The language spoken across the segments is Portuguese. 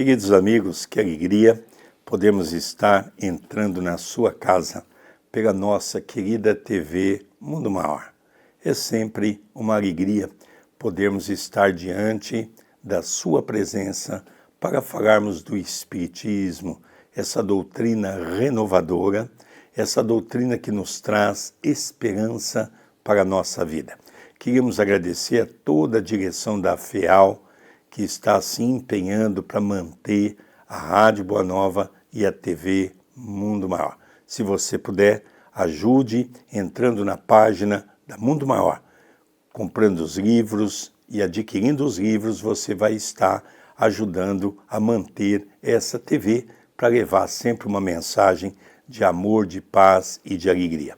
Queridos amigos, que alegria podemos estar entrando na sua casa pela nossa querida TV Mundo Maior. É sempre uma alegria podermos estar diante da sua presença para falarmos do Espiritismo, essa doutrina renovadora, essa doutrina que nos traz esperança para a nossa vida. Queríamos agradecer a toda a direção da FEAL, que está se empenhando para manter a Rádio Boa Nova e a TV Mundo Maior. Se você puder, ajude entrando na página da Mundo Maior, comprando os livros e adquirindo os livros, você vai estar ajudando a manter essa TV para levar sempre uma mensagem de amor, de paz e de alegria.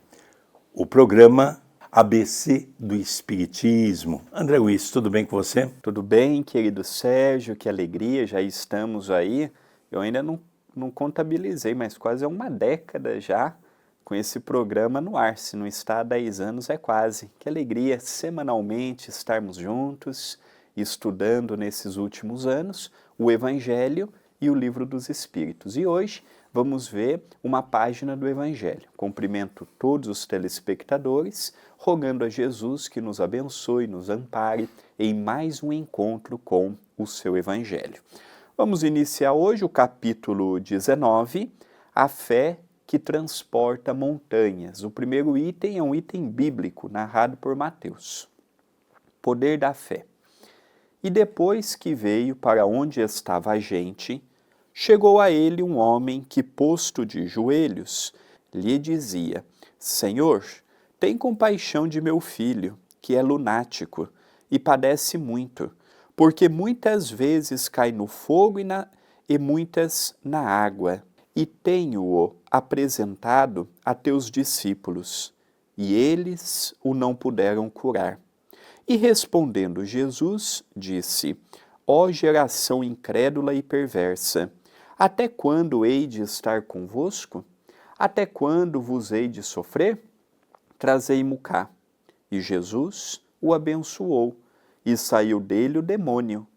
O programa ABC do Espiritismo. André Luiz, tudo bem com você? Tudo bem, querido Sérgio, que alegria, já estamos aí. Eu ainda não contabilizei, mas quase uma década já com esse programa no ar. Se não está há 10 anos, é quase. Que alegria, semanalmente, estarmos juntos, estudando nesses últimos anos o Evangelho e o Livro dos Espíritos. E hoje vamos ver uma página do Evangelho. Cumprimento todos os telespectadores, rogando a Jesus que nos abençoe, nos ampare em mais um encontro com o seu Evangelho. Vamos iniciar hoje o capítulo 19, a fé que transporta montanhas. O primeiro item é um item bíblico, narrado por Mateus. Poder da fé. E depois que veio para onde estava a gente, chegou a ele um homem que, posto de joelhos, lhe dizia: Senhor, tem compaixão de meu filho, que é lunático, e padece muito, porque muitas vezes cai no fogo e muitas na água. E tenho-o apresentado a teus discípulos, e eles o não puderam curar. E respondendo Jesus, disse: Ó geração incrédula e perversa, até quando hei de estar convosco? Até quando vos hei de sofrer? Trazei-mo cá. E Jesus o abençoou, e saiu dele o demônio.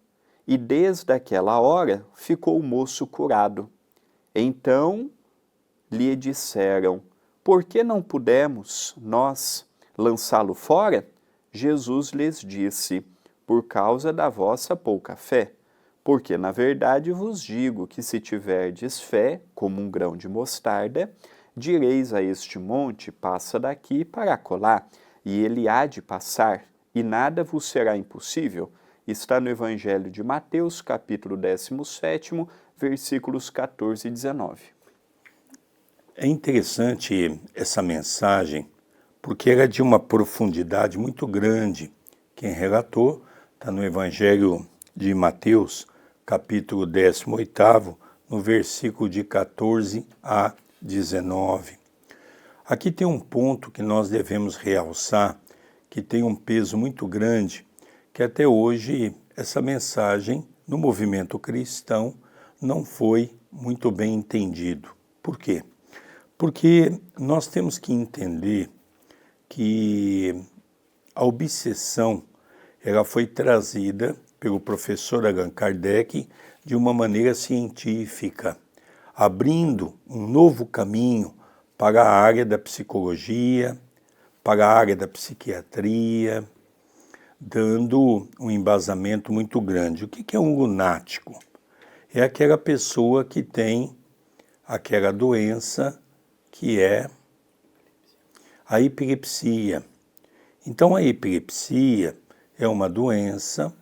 E desde aquela hora ficou o moço curado. Então lhe disseram: Por que não pudemos nós lançá-lo fora? Jesus lhes disse: Por causa da vossa pouca fé. Porque, na verdade, vos digo que se tiverdes fé, como um grão de mostarda, direis a este monte: passa daqui para acolá, e ele há de passar, e nada vos será impossível. Está no Evangelho de Mateus, capítulo 17, versículos 14 e 19. É interessante essa mensagem, porque ela é de uma profundidade muito grande. Quem relatou está no Evangelho de Mateus, capítulo 18, no versículo de 14 a 19. Aqui tem um ponto que nós devemos realçar, que tem um peso muito grande, que até hoje essa mensagem no movimento cristão não foi muito bem entendido. Por quê? Porque nós temos que entender que a obsessão ela foi trazida pelo professor Allan Kardec de uma maneira científica, abrindo um novo caminho para a área da psicologia, para a área da psiquiatria, dando um embasamento muito grande. O que é um lunático? É aquela pessoa que tem aquela doença que é a epilepsia. Então, a epilepsia é uma doença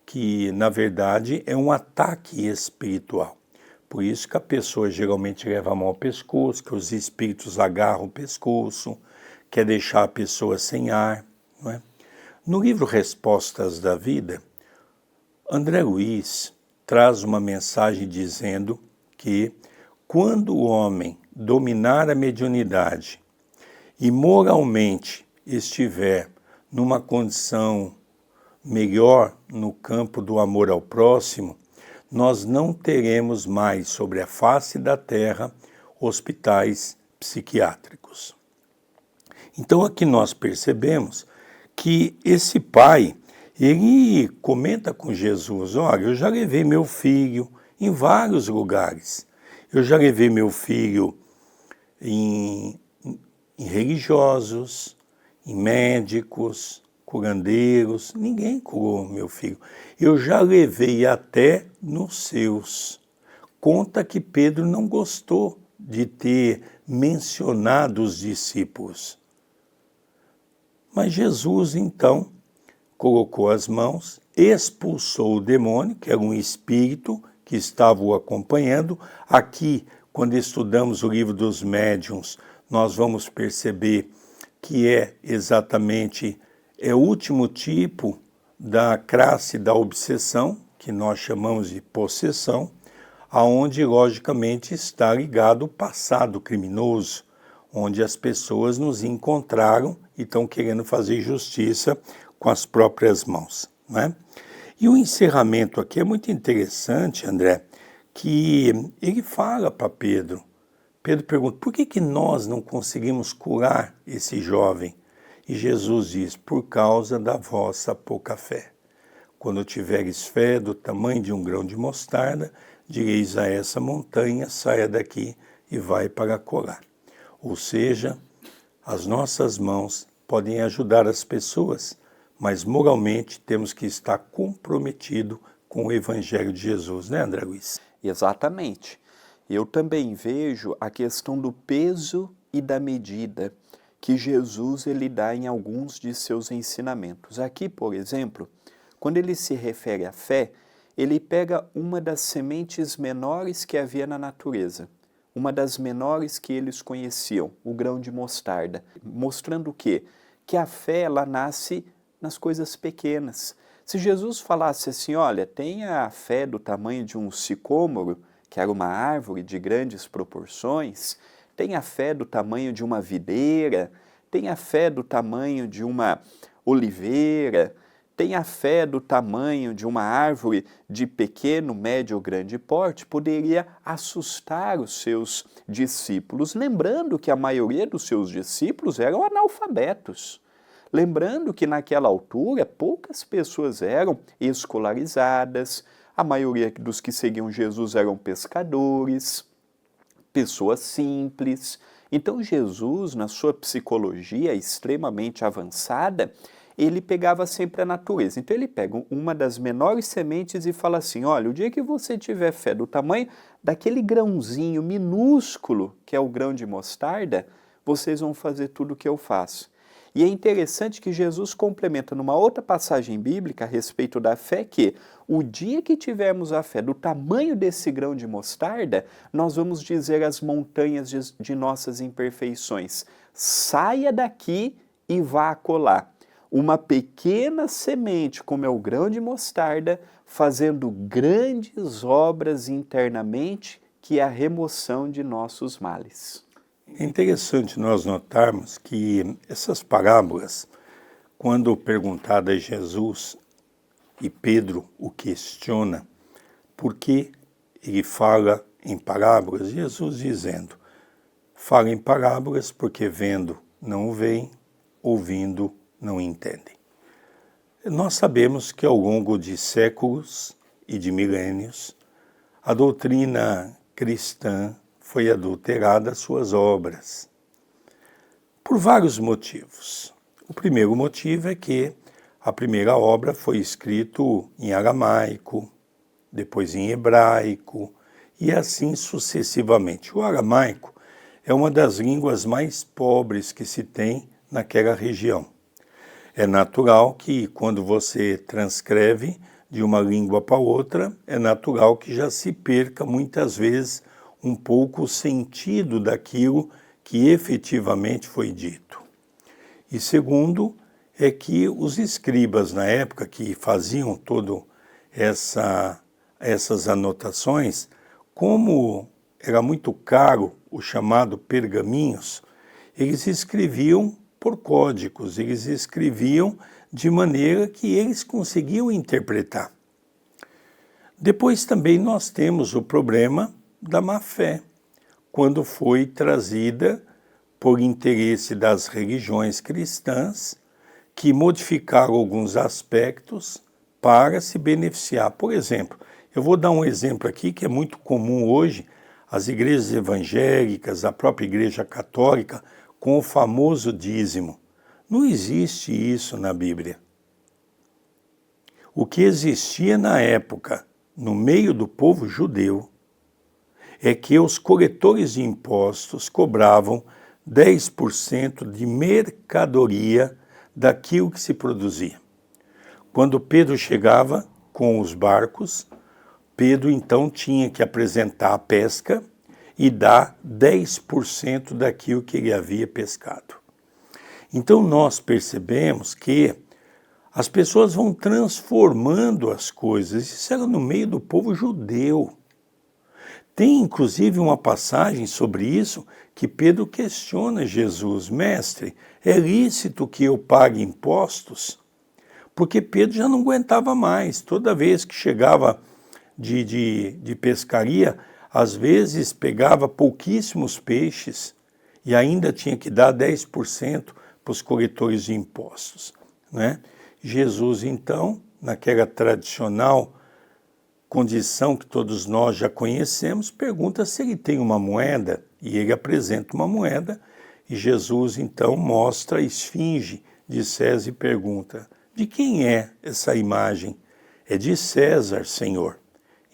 que, na verdade, é um ataque espiritual. Por isso que a pessoa geralmente leva a mão ao pescoço, que os espíritos agarram o pescoço, quer deixar a pessoa sem ar, não é? No livro Respostas da Vida, André Luiz traz uma mensagem dizendo que quando o homem dominar a mediunidade e moralmente estiver numa condição melhor no campo do amor ao próximo, nós não teremos mais sobre a face da terra hospitais psiquiátricos. Então aqui nós percebemos que esse pai, ele comenta com Jesus: olha, eu já levei meu filho em vários lugares. Eu já levei meu filho em religiosos, em médicos, curandeiros, ninguém curou meu filho. Eu já levei até nos seus. Conta que Pedro não gostou de ter mencionado os discípulos. Mas Jesus, então, colocou as mãos, expulsou o demônio, que era um espírito que estava o acompanhando. Aqui, quando estudamos o livro dos médiuns, nós vamos perceber que é exatamente o último tipo da classe da obsessão, que nós chamamos de possessão, aonde logicamente está ligado o passado criminoso, onde as pessoas nos encontraram e estão querendo fazer justiça com as próprias mãos, né? E o encerramento aqui é muito interessante, André, que ele fala para Pedro. Pedro pergunta, por que nós não conseguimos curar esse jovem? E Jesus diz, por causa da vossa pouca fé. Quando tiveres fé do tamanho de um grão de mostarda, direis a essa montanha, saia daqui e vai para Corá. Ou seja, as nossas mãos podem ajudar as pessoas, mas moralmente temos que estar comprometido com o Evangelho de Jesus, né, André Luiz? Exatamente. Eu também vejo a questão do peso e da medida que Jesus ele dá em alguns de seus ensinamentos. Aqui, por exemplo, quando ele se refere à fé, ele pega uma das sementes menores que havia na natureza, uma das menores que eles conheciam, o grão de mostarda, mostrando o quê? Que a fé ela nasce nas coisas pequenas. Se Jesus falasse assim, olha, tenha a fé do tamanho de um sicômoro, que era uma árvore de grandes proporções, tenha a fé do tamanho de uma videira, tenha a fé do tamanho de uma oliveira, tenha a fé do tamanho de uma árvore de pequeno, médio ou grande porte, poderia assustar os seus discípulos, lembrando que a maioria dos seus discípulos eram analfabetos. Lembrando que naquela altura poucas pessoas eram escolarizadas, a maioria dos que seguiam Jesus eram pescadores, pessoas simples. Então Jesus, na sua psicologia extremamente avançada, ele pegava sempre a natureza. Então ele pega uma das menores sementes e fala assim, olha, o dia que você tiver fé do tamanho daquele grãozinho minúsculo, que é o grão de mostarda, vocês vão fazer tudo o que eu faço. E é interessante que Jesus complementa numa outra passagem bíblica a respeito da fé que o dia que tivermos a fé do tamanho desse grão de mostarda, nós vamos dizer às montanhas de nossas imperfeições, saia daqui e vá acolá. Uma pequena semente, como é o grão de mostarda, fazendo grandes obras internamente, que é a remoção de nossos males. É interessante nós notarmos que essas parábolas, quando perguntada a Jesus e Pedro o questiona, por que ele fala em parábolas? Jesus dizendo, fala em parábolas porque vendo não o veem, ouvindo não entendem. Nós sabemos que ao longo de séculos e de milênios, a doutrina cristã foi adulterada às suas obras, por vários motivos. O primeiro motivo é que a primeira obra foi escrita em aramaico, depois em hebraico, e assim sucessivamente. O aramaico é uma das línguas mais pobres que se tem naquela região. É natural que quando você transcreve de uma língua para outra, é natural que já se perca muitas vezes um pouco o sentido daquilo que efetivamente foi dito. E segundo, é que os escribas na época que faziam todas essas anotações, como era muito caro o chamado pergaminhos, eles escreviam por códigos, eles escreviam de maneira que eles conseguiam interpretar. Depois também nós temos o problema da má fé, quando foi trazida por interesse das religiões cristãs, que modificaram alguns aspectos para se beneficiar. Por exemplo, Eu vou dar um exemplo aqui que é muito comum hoje, as igrejas evangélicas, a própria igreja católica, com o famoso dízimo. Não existe isso na Bíblia. O que existia na época, no meio do povo judeu, é que os coletores de impostos cobravam 10% de mercadoria daquilo que se produzia. Quando Pedro chegava com os barcos, Pedro então tinha que apresentar a pesca e dar 10% daquilo que ele havia pescado. Então nós percebemos que as pessoas vão transformando as coisas. Isso era no meio do povo judeu. Tem inclusive uma passagem sobre isso que Pedro questiona Jesus: mestre, é lícito que eu pague impostos? Porque Pedro já não aguentava mais. Toda vez que chegava de pescaria, às vezes pegava pouquíssimos peixes e ainda tinha que dar 10% para os coletores de impostos, né? Jesus, então, naquela tradicional condição que todos nós já conhecemos, pergunta se ele tem uma moeda, e ele apresenta uma moeda, e Jesus então mostra a esfinge de César e pergunta: de quem é essa imagem? É de César, Senhor.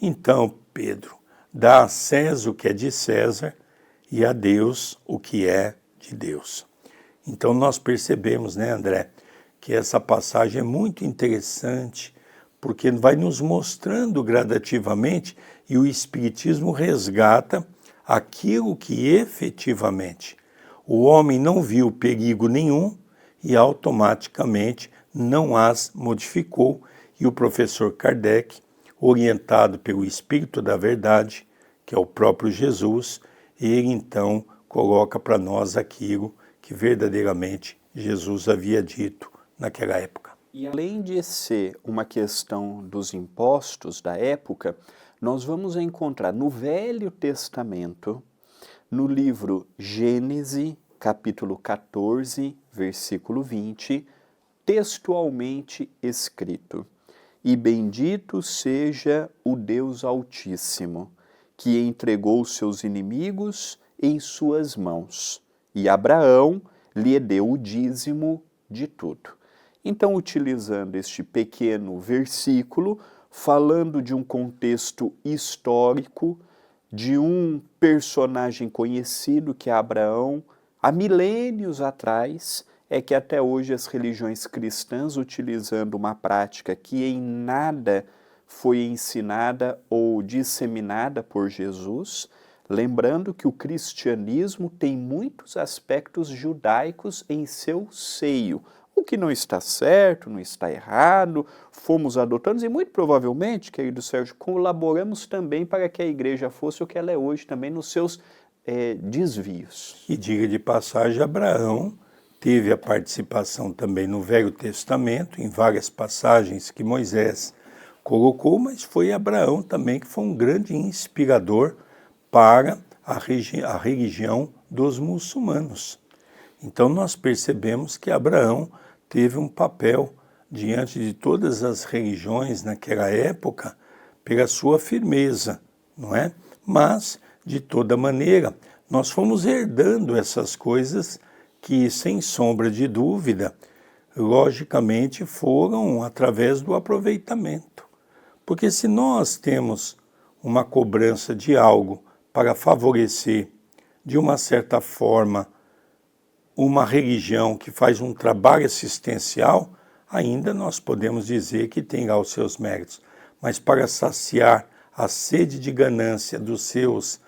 Então, Pedro, dá a César o que é de César e a Deus o que é de Deus. Então nós percebemos, né, André, que essa passagem é muito interessante, porque vai nos mostrando gradativamente, e o Espiritismo resgata aquilo que efetivamente o homem não viu perigo nenhum e automaticamente não as modificou, e o professor Kardec, orientado pelo Espírito da Verdade, que é o próprio Jesus, ele então coloca para nós aquilo que verdadeiramente Jesus havia dito naquela época. E além de ser uma questão dos impostos da época, nós vamos encontrar no Velho Testamento, no livro Gênesis, capítulo 14, versículo 20, textualmente escrito: e bendito seja o Deus Altíssimo, que entregou seus inimigos em suas mãos, e Abraão lhe deu o dízimo de tudo. Então, utilizando este pequeno versículo, falando de um contexto histórico, de um personagem conhecido que é Abraão, há milênios atrás, é que até hoje as religiões cristãs, utilizando uma prática que em nada foi ensinada ou disseminada por Jesus, lembrando que o cristianismo tem muitos aspectos judaicos em seu seio, o que não está certo, não está errado, fomos adotando e muito provavelmente, querido Sérgio, colaboramos também para que a igreja fosse o que ela é hoje também nos seus desvios. E diga de passagem, Abraão teve a participação também no Velho Testamento, em várias passagens que Moisés colocou, mas foi Abraão também que foi um grande inspirador para a religião dos muçulmanos. Então nós percebemos que Abraão teve um papel diante de todas as religiões naquela época pela sua firmeza, não é? Mas, de toda maneira, nós fomos herdando essas coisas que, sem sombra de dúvida, logicamente foram através do aproveitamento. Porque se nós temos uma cobrança de algo para favorecer, de uma certa forma, uma religião que faz um trabalho assistencial, ainda nós podemos dizer que tem lá os seus méritos. Mas para saciar a sede de ganância dos seus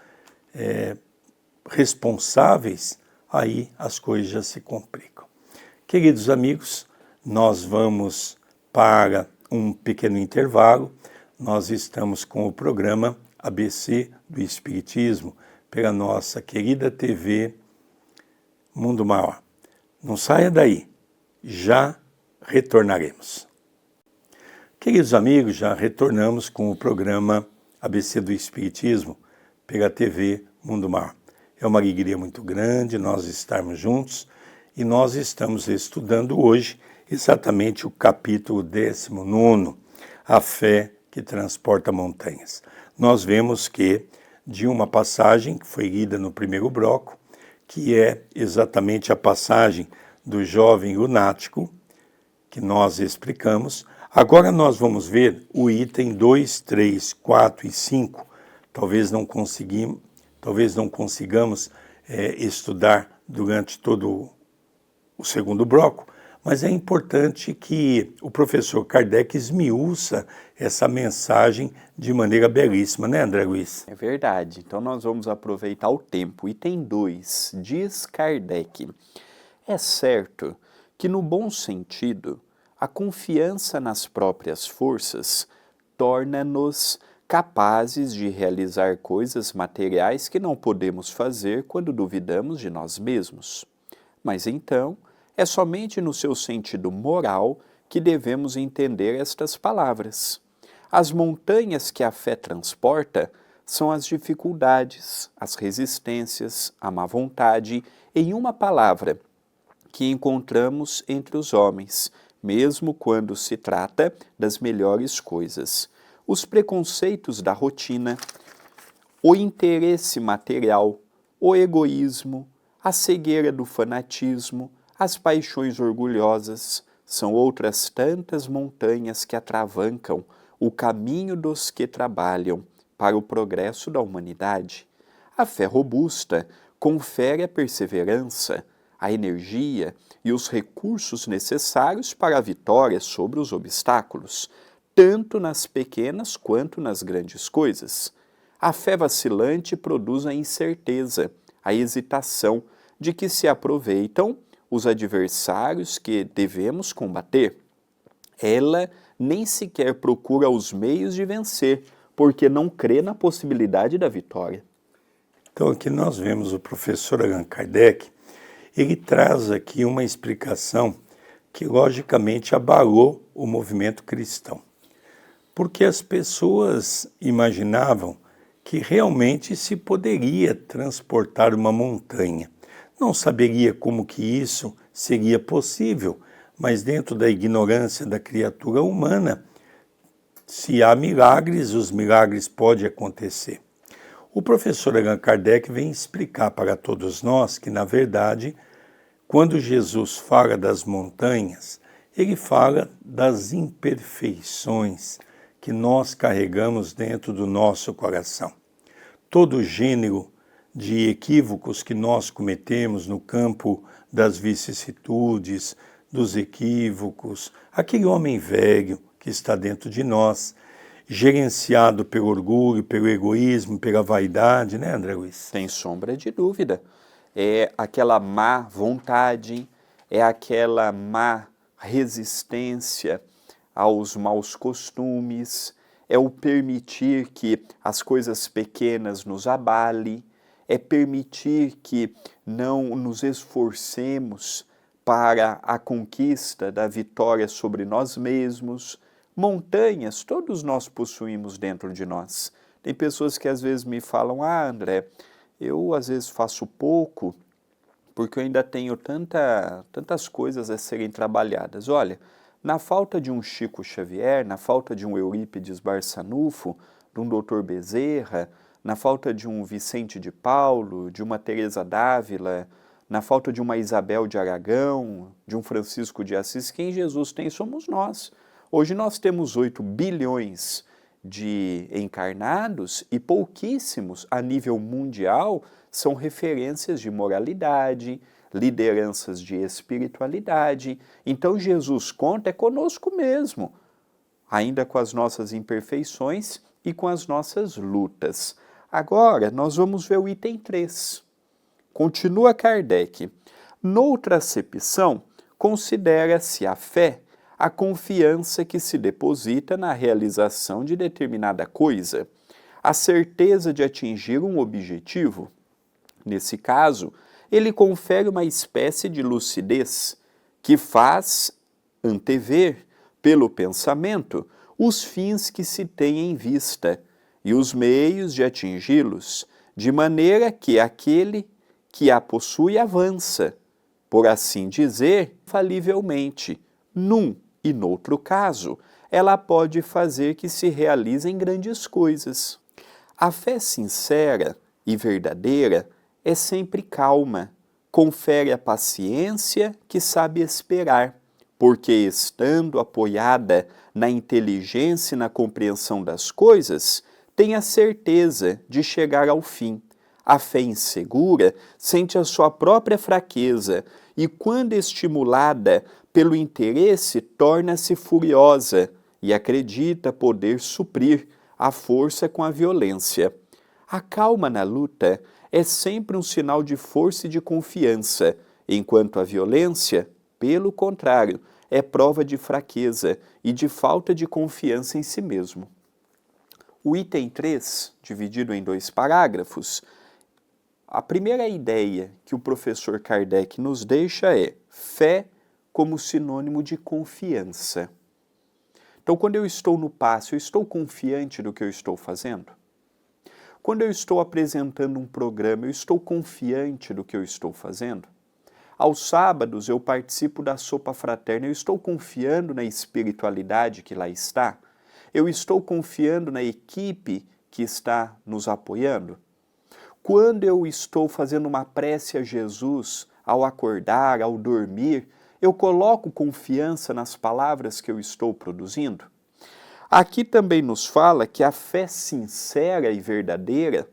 responsáveis, aí as coisas já se complicam. Queridos amigos, nós vamos para um pequeno intervalo. Nós estamos com o programa ABC do Espiritismo, pela nossa querida TV Mundo Maior. Não saia daí, já retornaremos. Queridos amigos, já retornamos com o programa ABC do Espiritismo pela TV Mundo Maior. É uma alegria muito grande nós estarmos juntos e nós estamos estudando hoje exatamente o capítulo 19, a fé que transporta montanhas. Nós vemos que, de uma passagem que foi lida no primeiro bloco, que é exatamente a passagem do jovem lunático, que nós explicamos, agora nós vamos ver o item 2, 3, 4 e 5. Talvez não consigamos estudar durante todo o segundo bloco, mas é importante que o professor Kardec esmiuça essa mensagem de maneira belíssima, né, André Luiz? É verdade. Então nós vamos aproveitar o tempo. Item 2, diz Kardec: é certo que, no bom sentido, a confiança nas próprias forças torna-nos capazes de realizar coisas materiais que não podemos fazer quando duvidamos de nós mesmos. Mas então, é somente no seu sentido moral que devemos entender estas palavras. As montanhas que a fé transporta são as dificuldades, as resistências, a má vontade, em uma palavra, que encontramos entre os homens, mesmo quando se trata das melhores coisas. Os preconceitos da rotina, o interesse material, o egoísmo, a cegueira do fanatismo, as paixões orgulhosas, são outras tantas montanhas que atravancam o caminho dos que trabalham para o progresso da humanidade. A fé robusta confere a perseverança, a energia e os recursos necessários para a vitória sobre os obstáculos, tanto nas pequenas quanto nas grandes coisas. A fé vacilante produz a incerteza, a hesitação de que se aproveitam os adversários que devemos combater. Ela nem sequer procura os meios de vencer, porque não crê na possibilidade da vitória. Então aqui nós vemos o professor Allan Kardec, ele traz aqui uma explicação que logicamente abalou o movimento cristão. Porque as pessoas imaginavam que realmente se poderia transportar uma montanha. Não saberia como que isso seria possível, mas dentro da ignorância da criatura humana, se há milagres, os milagres podem acontecer. O professor Allan Kardec vem explicar para todos nós que, na verdade, quando Jesus fala das montanhas, ele fala das imperfeições que nós carregamos dentro do nosso coração. Todo gênero de equívocos que nós cometemos no campo das vicissitudes, dos equívocos, aquele homem velho que está dentro de nós, gerenciado pelo orgulho, pelo egoísmo, pela vaidade, né, André Luiz? Sem sombra de dúvida. É aquela má vontade, é aquela má resistência aos maus costumes, é o permitir que as coisas pequenas nos abalem, é permitir que não nos esforcemos para a conquista da vitória sobre nós mesmos. Montanhas, todos nós possuímos dentro de nós. Tem pessoas que às vezes me falam: André, eu às vezes faço pouco porque eu ainda tenho tantas coisas a serem trabalhadas. Olha, na falta de um Chico Xavier, na falta de um Eurípides Barçanufo, de um Dr. Bezerra, na falta de um Vicente de Paulo, de uma Teresa d'Ávila, na falta de uma Isabel de Aragão, de um Francisco de Assis, quem Jesus tem somos nós. Hoje nós temos 8 bilhões de encarnados e pouquíssimos a nível mundial são referências de moralidade, lideranças de espiritualidade. Então Jesus conta é conosco mesmo, ainda com as nossas imperfeições e com as nossas lutas. Agora nós vamos ver o item 3. Continua Kardec. Noutra acepção, considera-se a fé a confiança que se deposita na realização de determinada coisa, a certeza de atingir um objetivo. Nesse caso, ele confere uma espécie de lucidez que faz antever, pelo pensamento, os fins que se tem em vista e os meios de atingi-los, de maneira que aquele que a possui avança, por assim dizer, infalivelmente. Num e noutro caso, ela pode fazer que se realizem grandes coisas. A fé sincera e verdadeira é sempre calma, confere a paciência que sabe esperar, porque estando apoiada na inteligência e na compreensão das coisas, tem a certeza de chegar ao fim. A fé insegura sente a sua própria fraqueza e, quando estimulada pelo interesse, torna-se furiosa e acredita poder suprir a força com a violência. A calma na luta é sempre um sinal de força e de confiança, enquanto a violência, pelo contrário, é prova de fraqueza e de falta de confiança em si mesmo. O item 3, dividido em 2 parágrafos, a primeira ideia que o professor Kardec nos deixa é fé como sinônimo de confiança. Então, quando eu estou no passe, eu estou confiante do que eu estou fazendo? Quando eu estou apresentando um programa, eu estou confiante do que eu estou fazendo? Aos sábados eu participo da sopa fraterna, eu estou confiando na espiritualidade que lá está? Eu estou confiando na equipe que está nos apoiando? Quando eu estou fazendo uma prece a Jesus, ao acordar, ao dormir, eu coloco confiança nas palavras que eu estou produzindo? Aqui também nos fala que a fé sincera e verdadeira,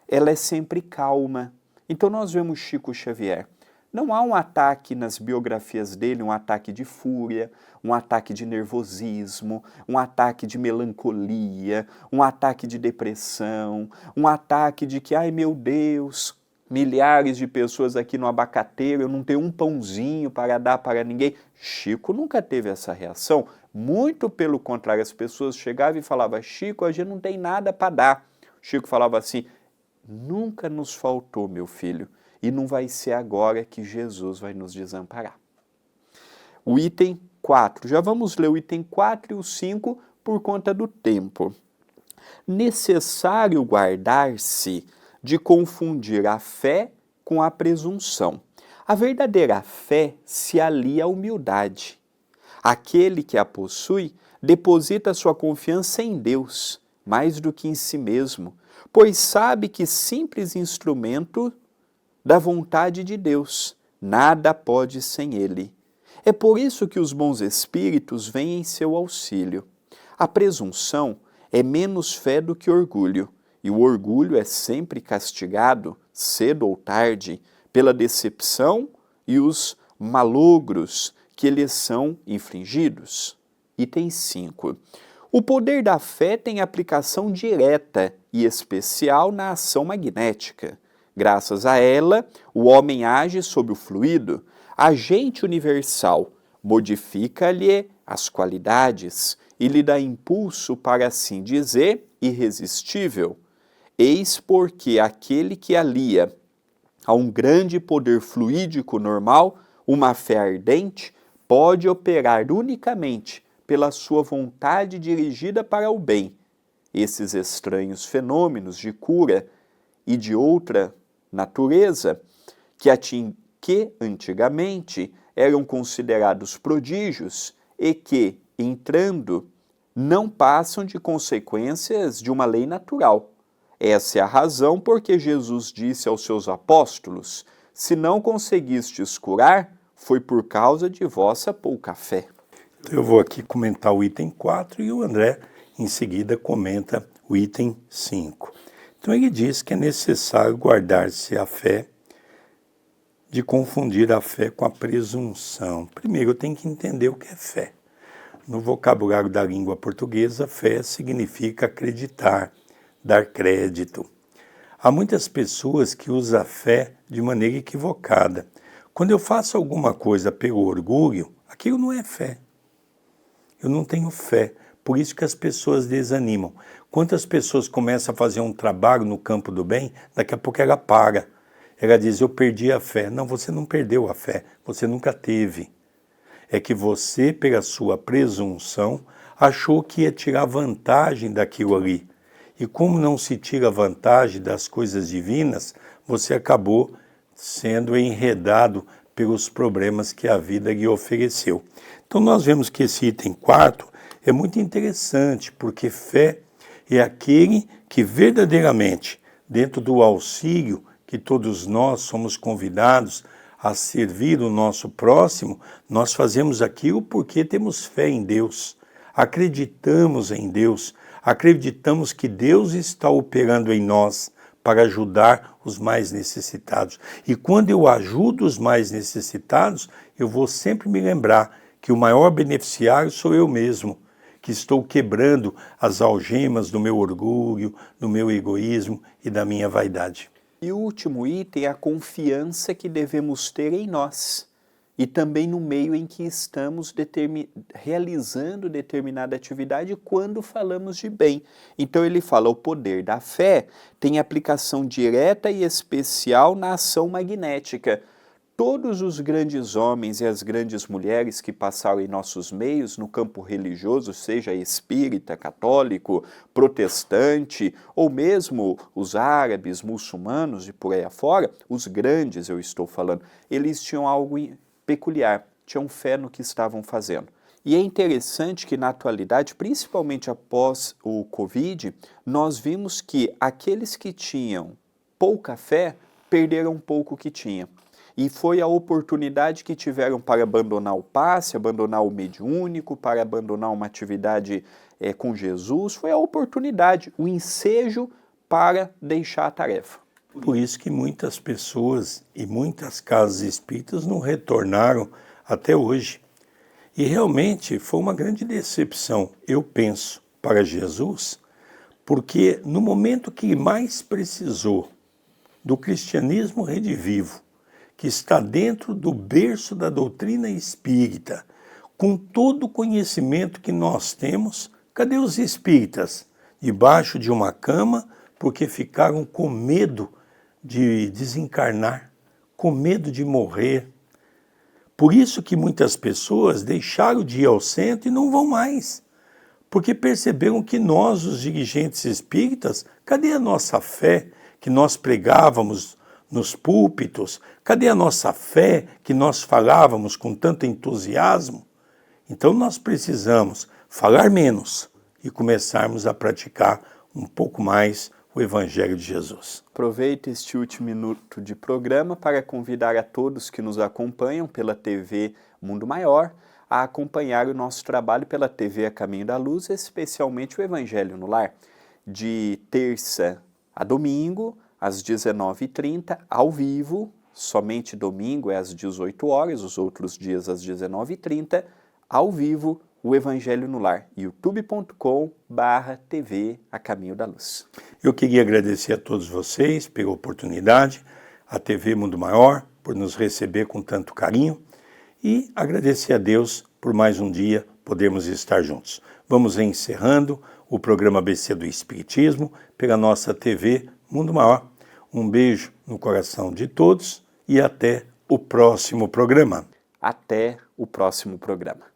ela é sempre calma. Então nós vemos Chico Xavier. Não há um ataque nas biografias dele, um ataque de fúria, um ataque de nervosismo, um ataque de melancolia, um ataque de depressão, um ataque de que, ai meu Deus, milhares de pessoas aqui no abacateiro, eu não tenho um pãozinho para dar para ninguém. Chico nunca teve essa reação. Muito pelo contrário, as pessoas chegavam e falavam, Chico, a gente não tem nada para dar. Chico falava assim, nunca nos faltou, meu filho, e não vai ser agora que Jesus vai nos desamparar. O item 4, já vamos ler o item 4 e o 5 por conta do tempo. Necessário guardar-se de confundir a fé com a presunção. A verdadeira fé se alia à humildade. Aquele que a possui deposita sua confiança em Deus, mais do que em si mesmo, pois sabe que simples instrumento da vontade de Deus, nada pode sem ele. É por isso que os bons espíritos vêm em seu auxílio. A presunção é menos fé do que orgulho, e o orgulho é sempre castigado, cedo ou tarde, pela decepção e os malogros que lhes são infligidos. Item 5. O poder da fé tem aplicação direta e especial na ação magnética. Graças a ela, o homem age sobre o fluido, agente universal, modifica-lhe as qualidades e lhe dá impulso, para assim dizer, irresistível. Eis porque aquele que alia a um grande poder fluídico normal, uma fé ardente, pode operar unicamente pela sua vontade dirigida para o bem. Esses estranhos fenômenos de cura e de outra natureza, que antigamente eram considerados prodígios e que, entrando, não passam de consequências de uma lei natural. Essa é a razão porque Jesus disse aos seus apóstolos, se não conseguistes curar, foi por causa de vossa pouca fé. Então eu vou aqui comentar o item 4 e o André, em seguida, comenta o item 5. Então ele diz que é necessário guardar-se a fé, de confundir a fé com a presunção. Primeiro eu tenho que entender o que é fé. No vocabulário da língua portuguesa, fé significa acreditar, dar crédito. Há muitas pessoas que usam a fé de maneira equivocada. Quando eu faço alguma coisa pelo orgulho, aquilo não é fé. Eu não tenho fé. Por isso que as pessoas desanimam. Quantas pessoas começam a fazer um trabalho no campo do bem, daqui a pouco ela para. Ela diz, eu perdi a fé. Não, você não perdeu a fé, você nunca teve. É que você, pela sua presunção, achou que ia tirar vantagem daquilo ali. E como não se tira vantagem das coisas divinas, você acabou sendo enredado pelos problemas que a vida lhe ofereceu. Então nós vemos que esse item 4 É muito interessante, porque fé é aquele que verdadeiramente, dentro do auxílio que todos nós somos convidados a servir o nosso próximo, nós fazemos aquilo porque temos fé em Deus, acreditamos em Deus, acreditamos que Deus está operando em nós para ajudar os mais necessitados. E quando eu ajudo os mais necessitados, eu vou sempre me lembrar que o maior beneficiário sou eu mesmo, que estou quebrando as algemas do meu orgulho, do meu egoísmo e da minha vaidade. E o último item é a confiança que devemos ter em nós e também no meio em que estamos realizando determinada atividade quando falamos de bem. Então ele fala, o poder da fé tem aplicação direta e especial na ação magnética. Todos os grandes homens e as grandes mulheres que passaram em nossos meios no campo religioso, seja espírita, católico, protestante, ou mesmo os árabes, muçulmanos e por aí afora, os grandes eu estou falando, eles tinham algo peculiar, tinham fé no que estavam fazendo. E é interessante que na atualidade, principalmente após o Covid, nós vimos que aqueles que tinham pouca fé perderam um pouco o que tinham. E foi a oportunidade que tiveram para abandonar o passe, abandonar o mediúnico, para abandonar uma atividade com Jesus, foi a oportunidade, o ensejo para deixar a tarefa. Por isso que muitas pessoas e muitas casas espíritas não retornaram até hoje. E realmente foi uma grande decepção, eu penso, para Jesus, porque no momento que mais precisou do cristianismo redivivo, que está dentro do berço da doutrina espírita, com todo o conhecimento que nós temos, cadê os espíritas? Debaixo de uma cama, porque ficaram com medo de desencarnar, com medo de morrer. Por isso que muitas pessoas deixaram de ir ao centro e não vão mais, porque perceberam que nós, os dirigentes espíritas, cadê a nossa fé que nós pregávamos nos púlpitos? Cadê a nossa fé que nós falávamos com tanto entusiasmo? Então nós precisamos falar menos e começarmos a praticar um pouco mais o Evangelho de Jesus. Aproveito este último minuto de programa para convidar a todos que nos acompanham pela TV Mundo Maior a acompanhar o nosso trabalho pela TV A Caminho da Luz, especialmente o Evangelho no Lar, de terça a domingo, às 19h30, ao vivo, somente domingo é às 18 horas, os outros dias às 19h30, ao vivo, o Evangelho no Lar, youtube.com/TV A Caminho da Luz. Eu queria agradecer a todos vocês pela oportunidade, a TV Mundo Maior por nos receber com tanto carinho e agradecer a Deus por mais um dia podermos estar juntos. Vamos encerrando o programa ABC do Espiritismo pela nossa TV Mundo Maior. Um beijo no coração de todos e até o próximo programa. Até o próximo programa.